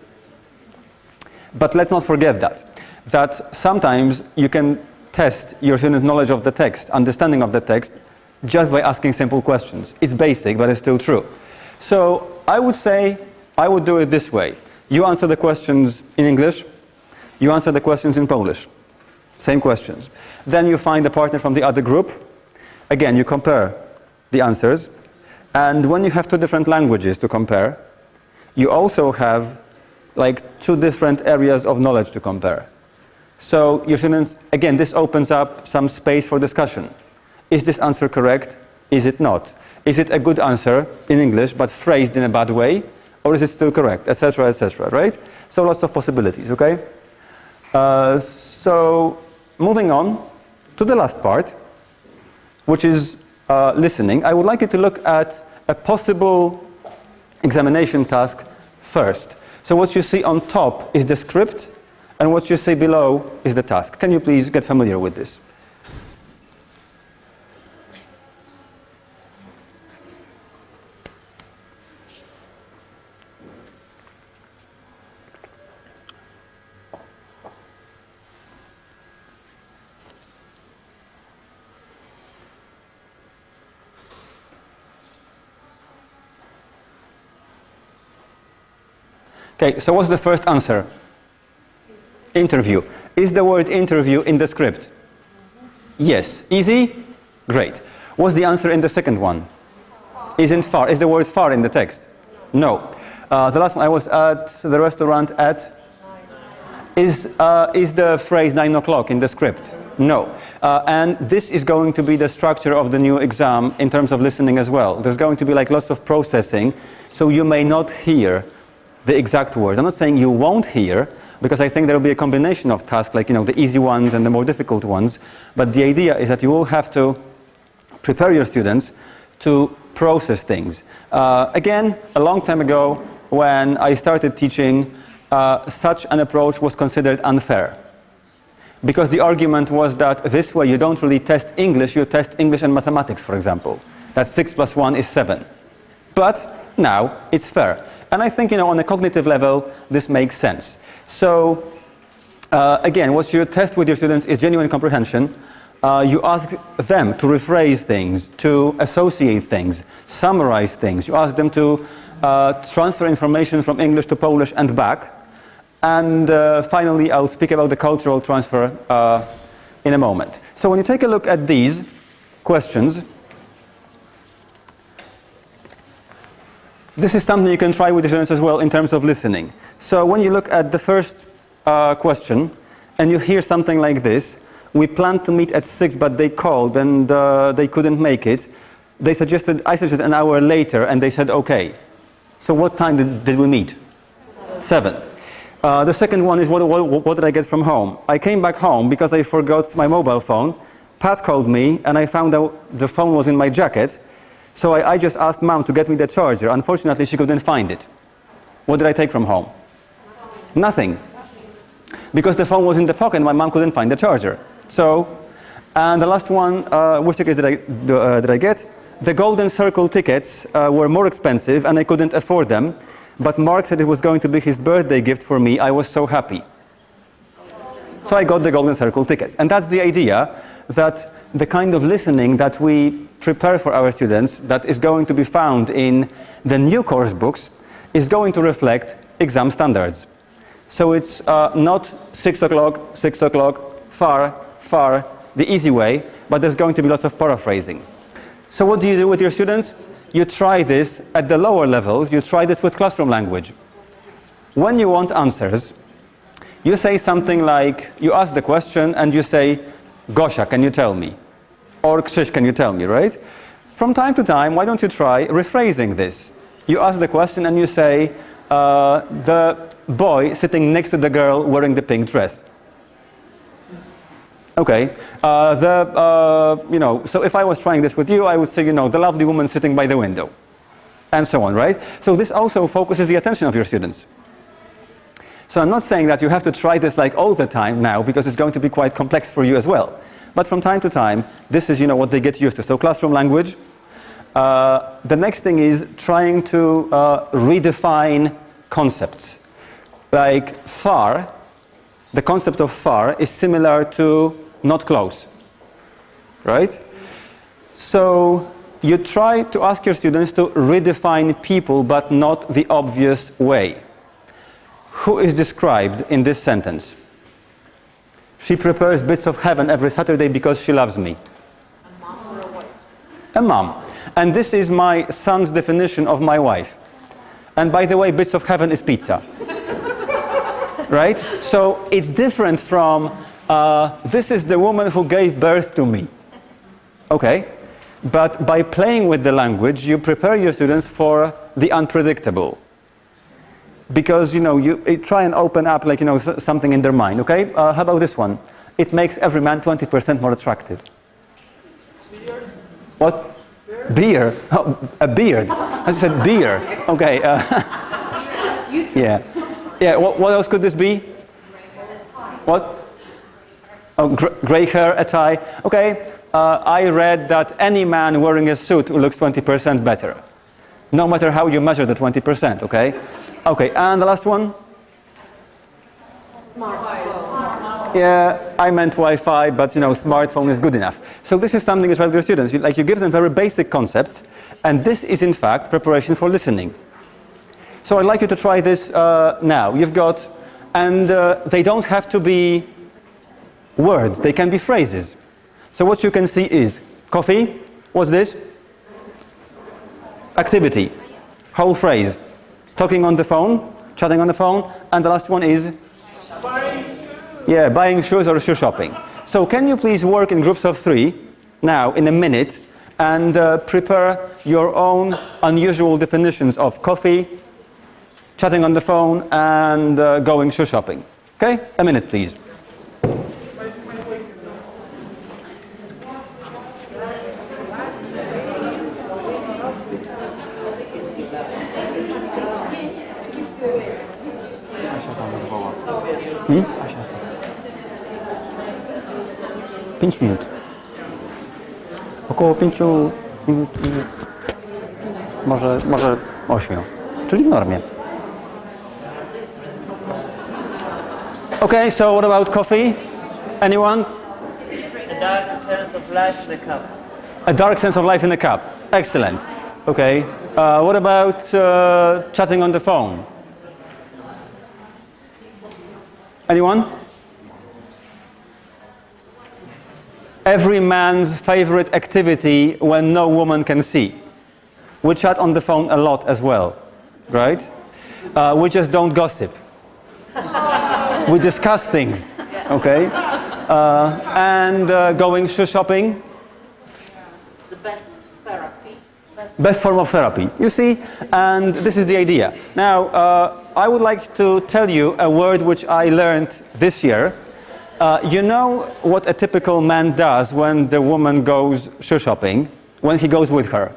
But let's not forget that sometimes you can test your students' knowledge of the text, understanding of the text, just by asking simple questions. It's basic, but it's still true. So I would say I would do it this way. You answer the questions in English, you answer the questions in Polish. Same questions. Then you find a partner from the other group. Again, you compare the answers. And when you have two different languages to compare, you also have like two different areas of knowledge to compare. So your students, again, this opens up some space for discussion. Is this answer correct? Is it not? Is it a good answer in English but phrased in a bad way? Or is it still correct? Etc., right? So lots of possibilities, okay? So moving on to the last part, which is listening. I would like you to look at a possible examination task first. So what you see on top is the script, and what you see below is the task. Can you please get familiar with this? Okay, so what's the first answer? Interview. Is the word interview in the script? Yes. Easy? Great. What's the answer in the second one? Isn't far. Is the word far in the text? No. The last one, I was at the restaurant at? Is the phrase 9 o'clock in the script? No. And this is going to be the structure of the new exam in terms of listening as well. There's going to be like lots of processing, so you may not hear the exact words. I'm not saying you won't hear, because I think there will be a combination of tasks, like, the easy ones and the more difficult ones. But the idea is that you will have to prepare your students to process things. Again, a long time ago, when I started teaching, such an approach was considered unfair. Because the argument was that this way you don't really test English, you test English and mathematics, for example. That 6 + 1 is 7. But now it's fair. And I think, on a cognitive level, this makes sense. So, again, what you test with your students is genuine comprehension. You ask them to rephrase things, to associate things, summarize things. You ask them to transfer information from English to Polish and back. And finally, I'll speak about the cultural transfer in a moment. So when you take a look at these questions, this is something you can try with the students as well in terms of listening. So when you look at the first question and you hear something like this, we planned to meet at 6 but they called and they couldn't make it. I suggested an hour later and they said okay. So what time did we meet? 7. The second one is what did I get from home? I came back home because I forgot my mobile phone. Pat called me and I found out the phone was in my jacket. So I just asked Mom to get me the charger. Unfortunately, she couldn't find it. What did I take from home? Nothing. Because the phone was in the pocket and my mom couldn't find the charger. So, and the last one, which tickets did I get? The Golden Circle tickets were more expensive and I couldn't afford them. But Mark said it was going to be his birthday gift for me. I was so happy. So I got the Golden Circle tickets. And that's the idea, that the kind of listening that we prepare for our students, that is going to be found in the new course books, is going to reflect exam standards. So it's not 6 o'clock, far, the easy way, but there's going to be lots of paraphrasing. So what do you do with your students? You try this at the lower levels, you try this with classroom language. When you want answers, you say something like, you ask the question and you say, Gosia, can you tell me? Or Krzyś, can you tell me, right? From time to time, why don't you try rephrasing this? You ask the question and you say, the boy sitting next to the girl wearing the pink dress. Okay, so if I was trying this with you, I would say, the lovely woman sitting by the window, and so on, right? So this also focuses the attention of your students. So I'm not saying that you have to try this like all the time now, because it's going to be quite complex for you as well. But from time to time, this is, what they get used to. So classroom language. The next thing is trying to redefine concepts. Like far, the concept of far is similar to not close, right? So you try to ask your students to redefine people, but not the obvious way. Who is described in this sentence? She prepares bits of heaven every Saturday because she loves me. A mom or a wife? A mom. And this is my son's definition of my wife. And by the way, bits of heaven is pizza. Right? So it's different from, this is the woman who gave birth to me. Okay? But by playing with the language, you prepare your students for the unpredictable. Because, you try and open up, like, something in their mind, okay? How about this one? It makes every man 20% more attractive. Beard? What? Beer? Oh, a beard. I said beer. Okay. Yeah. Yeah, what else could this be? What? Oh, gray hair, a tie. Okay. I read that any man wearing a suit looks 20% better. No matter how you measure the 20%, okay? Okay, and the last one? Smartphone. Yeah, I meant Wi-Fi, but smartphone is good enough. So this is something as well with your students. You give them very basic concepts, and this is in fact preparation for listening. So I'd like you to try this now. You've got, and they don't have to be words, they can be phrases. So what you can see is coffee, what's this? Activity, whole phrase. Talking on the phone, chatting on the phone, and the last one is? Buying shoes. Yeah, buying shoes or shoe shopping. So can you please work in groups of 3 now in a minute and prepare your own unusual definitions of coffee, chatting on the phone, and going shoe shopping. Okay? A minute, please. Hmm? 5 minut. Około 5 minut, może 8. Czyli w normie. Okay, so what about coffee? Anyone? A dark sense of life in a cup. A dark sense of life in a cup. Excellent. Okay. What about chatting on the phone? Anyone? Every man's favorite activity when no woman can see. We chat on the phone a lot as well, right? We just don't gossip. We discuss things, okay? And going shoe shopping. The best therapy. Best form of therapy, you see, and this is the idea. Now, I would like to tell you a word which I learned this year. You know what a typical man does when the woman goes shoe shopping, when he goes with her?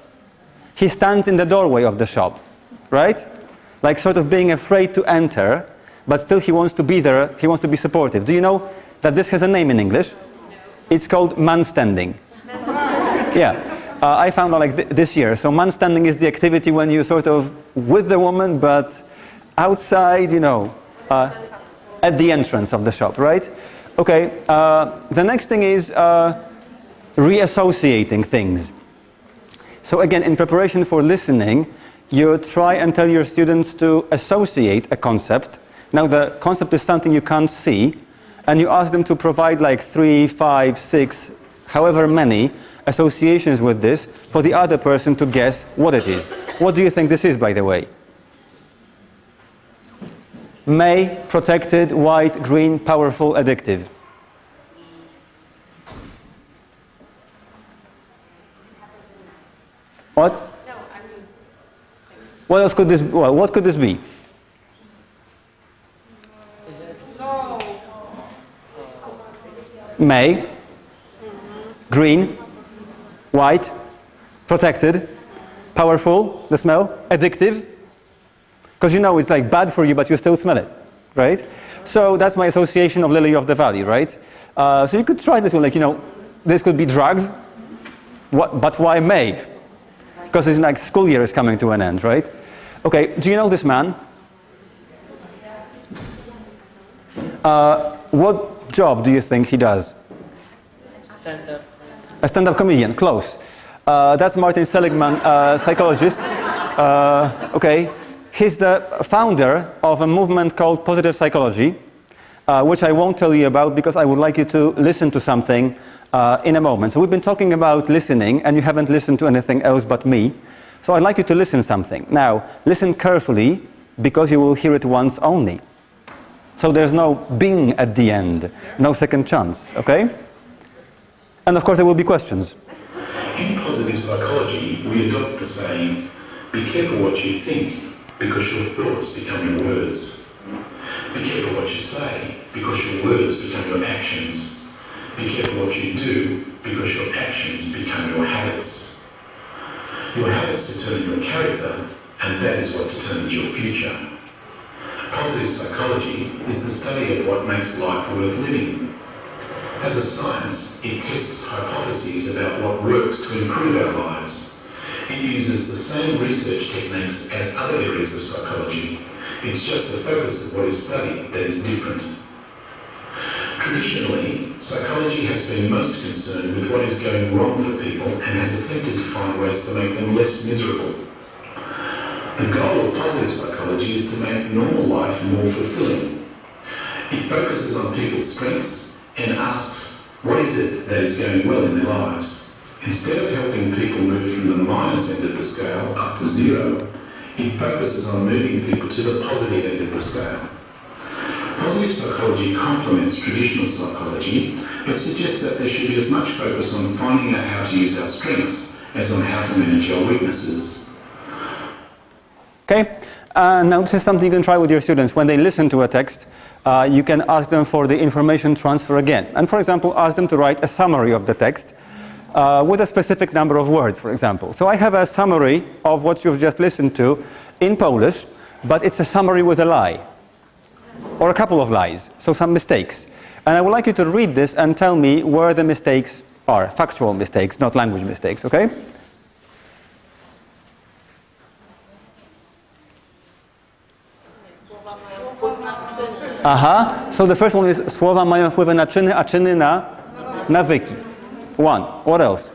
He stands in the doorway of the shop, right? Like sort of being afraid to enter, but still he wants to be there, he wants to be supportive. Do you know that this has a name in English? It's called man standing. Yeah. I found out like this year. So man standing is the activity when you sort of with the woman, but outside, at the entrance of the shop, right? Okay. The next thing is reassociating things. So again, in preparation for listening, you try and tell your students to associate a concept. Now the concept is something you can't see, and you ask them to provide like 3, 5, 6, however many associations with this for the other person to guess what it is. What do you think this is, by the way? May, protected, white, green, powerful, addictive. What? What else could this? Well, what could this be? May. Green. White. Protected. Powerful, the smell. Addictive. Because you know it's like bad for you, but you still smell it, right? So that's my association of lily of the valley, right? So you could try this one, like, you know, this could be drugs. But why May? Because it's like school year is coming to an end, right? Okay, do you know this man? What job do you think he does? Stand-up. A stand-up comedian, close. That's Martin Seligman, psychologist. Okay, he's the founder of a movement called positive psychology, which I won't tell you about because I would like you to listen to something in a moment. So we've been talking about listening, and you haven't listened to anything else but me. So I'd like you to listen something. Now, listen carefully, because you will hear it once only. So there's no bing at the end, no second chance, okay? And of course there will be questions. In positive psychology, we adopt the saying, be careful what you think, because your thoughts become your words. Be careful what you say, because your words become your actions. Be careful what you do, because your actions become your habits. Your habits determine your character, and that is what determines your future. Positive psychology is the study of what makes life worth living. As a science, it tests hypotheses about what works to improve our lives. It uses the same research techniques as other areas of psychology. It's just the focus of what is studied that is different. Traditionally, psychology has been most concerned with what is going wrong for people and has attempted to find ways to make them less miserable. The goal of positive psychology is to make normal life more fulfilling. It focuses on people's strengths and asks, what is it that is going well in their lives? Instead of helping people move from the minus end of the scale up to zero, it focuses on moving people to the positive end of the scale. Positive psychology complements traditional psychology, but suggests that there should be as much focus on finding out how to use our strengths as on how to manage our weaknesses. Okay, now this is something you can try with your students. When they listen to a text, you can ask them for the information transfer again. And for example, ask them to write a summary of the text with a specific number of words, for example. So I have a summary of what you've just listened to in Polish, but it's a summary with a lie. Or a couple of lies, so some mistakes. And I would like you to read this and tell me where the mistakes are. Factual mistakes, not language mistakes, okay? Aha, so the first one is słowa mają wpływ na czyny, a czyny na nawyki. One. What else?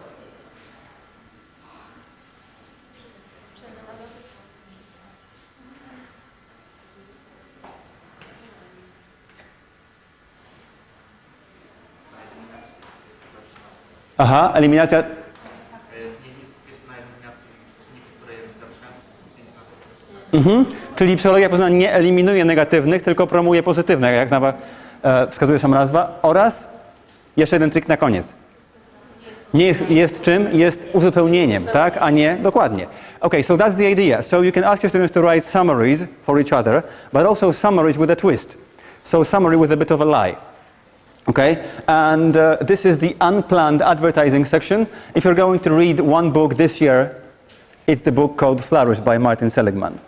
Aha, eliminacja. Czyli psychologia poznania nie eliminuje negatywnych, tylko promuje pozytywne, jak wskazuje sama nazwa. Oraz jeszcze jeden trik na koniec. Nie jest czym? Jest uzupełnieniem, tak? A nie dokładnie. Okay, so that's the idea. So you can ask your students to write summaries for each other, but also summaries with a twist. So summary with a bit of a lie. Okay, and this is the unplanned advertising section. If you're going to read one book this year, it's the book called Flourish by Martin Seligman.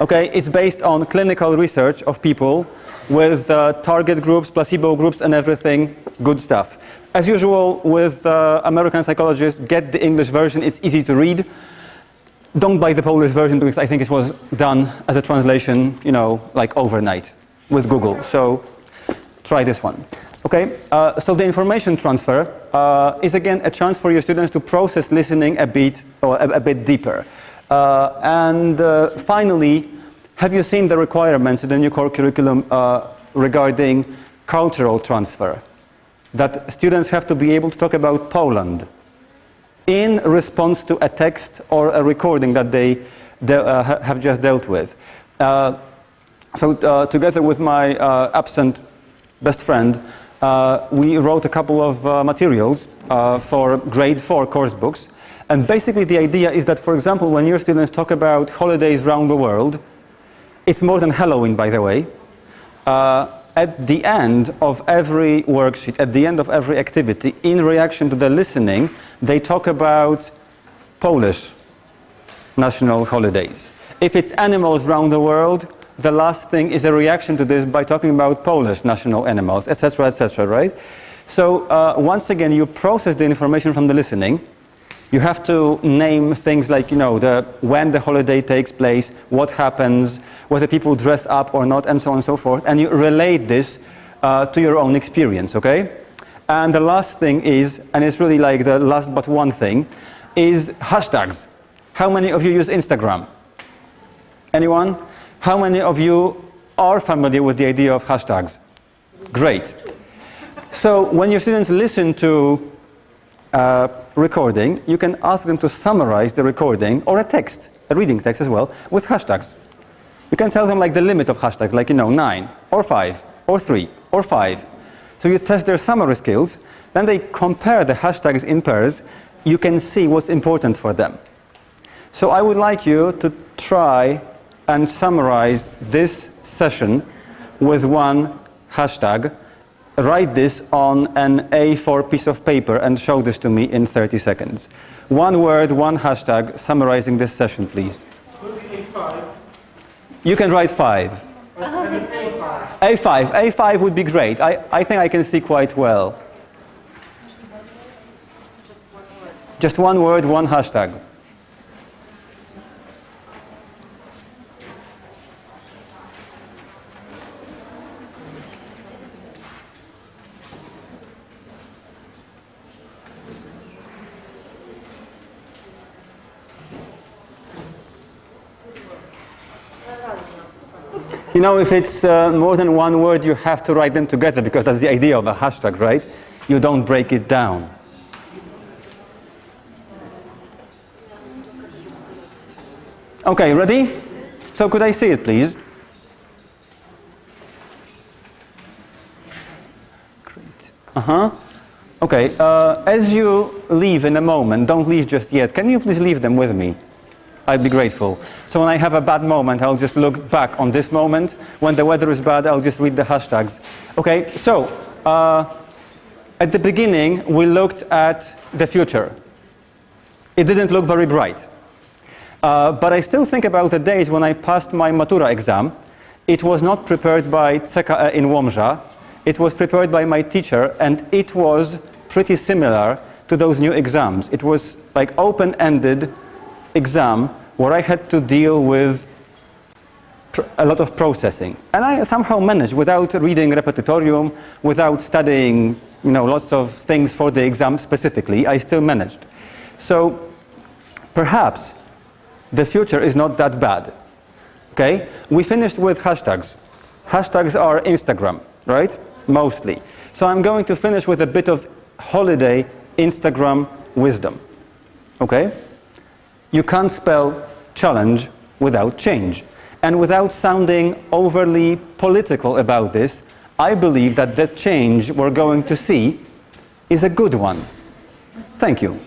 Okay, it's based on clinical research of people with target groups, placebo groups, and everything, good stuff. As usual with American psychologists, get the English version, it's easy to read. Don't buy the Polish version because I think it was done as a translation, you know, like overnight with Google. So try this one. Okay, so the information transfer is again a chance for your students to process listening a bit deeper. And finally, have you seen the requirements in the new core curriculum regarding cultural transfer? That students have to be able to talk about Poland in response to a text or a recording that they have just dealt with. So together with my absent best friend, we wrote a couple of materials for grade 4 course books. And basically the idea is that, for example, when your students talk about holidays around the world, it's more than Halloween, by the way. at the end of every worksheet, at the end of every activity, in reaction to the listening, they talk about Polish national holidays. If it's animals around the world, the last thing is a reaction to this by talking about Polish national animals, etc., right? So once again, you process the information from the listening. You have to name things like, when the holiday takes place, what happens, whether people dress up or not, and so on and so forth, and you relate this to your own experience, okay? And the last thing is, and it's really like the last but one thing, is hashtags. How many of you use Instagram? Anyone? How many of you are familiar with the idea of hashtags? Great. So when your students listen to recording, you can ask them to summarize the recording, or a text, a reading text as well, with hashtags. You can tell them like the limit of hashtags, like 9, or 5, or 3, or 5. So you test their summary skills, then they compare the hashtags in pairs, you can see what's important for them. So I would like you to try and summarize this session with one hashtag. Write this on an A4 piece of paper and show this to me in 30 seconds. One word, one hashtag, summarizing this session, please. A5. You can write 5. A5. A5 would be great. I think I can see quite well. Just one word, one hashtag. If it's more than one word, you have to write them together, because that's the idea of a hashtag, right? You don't break it down. Okay, ready? So could I see it, please? Great. Okay, as you leave in a moment, don't leave just yet. Can you please leave them with me? I'd be grateful. So when I have a bad moment, I'll just look back on this moment. When the weather is bad, I'll just read the hashtags. Okay, so at the beginning, we looked at the future. It didn't look very bright. But I still think about the days when I passed my Matura exam. It was not prepared by CKE in Łomża. It was prepared by my teacher, and it was pretty similar to those new exams. It was like open-ended exam where I had to deal with a lot of processing. And I somehow managed, without reading repetitorium, without studying lots of things for the exam specifically, I still managed. So perhaps the future is not that bad. Okay? We finished with hashtags. Hashtags are Instagram, right? Mostly. So I'm going to finish with a bit of holiday Instagram wisdom. Okay? You can't spell challenge without change. And without sounding overly political about this, I believe that the change we're going to see is a good one. Thank you.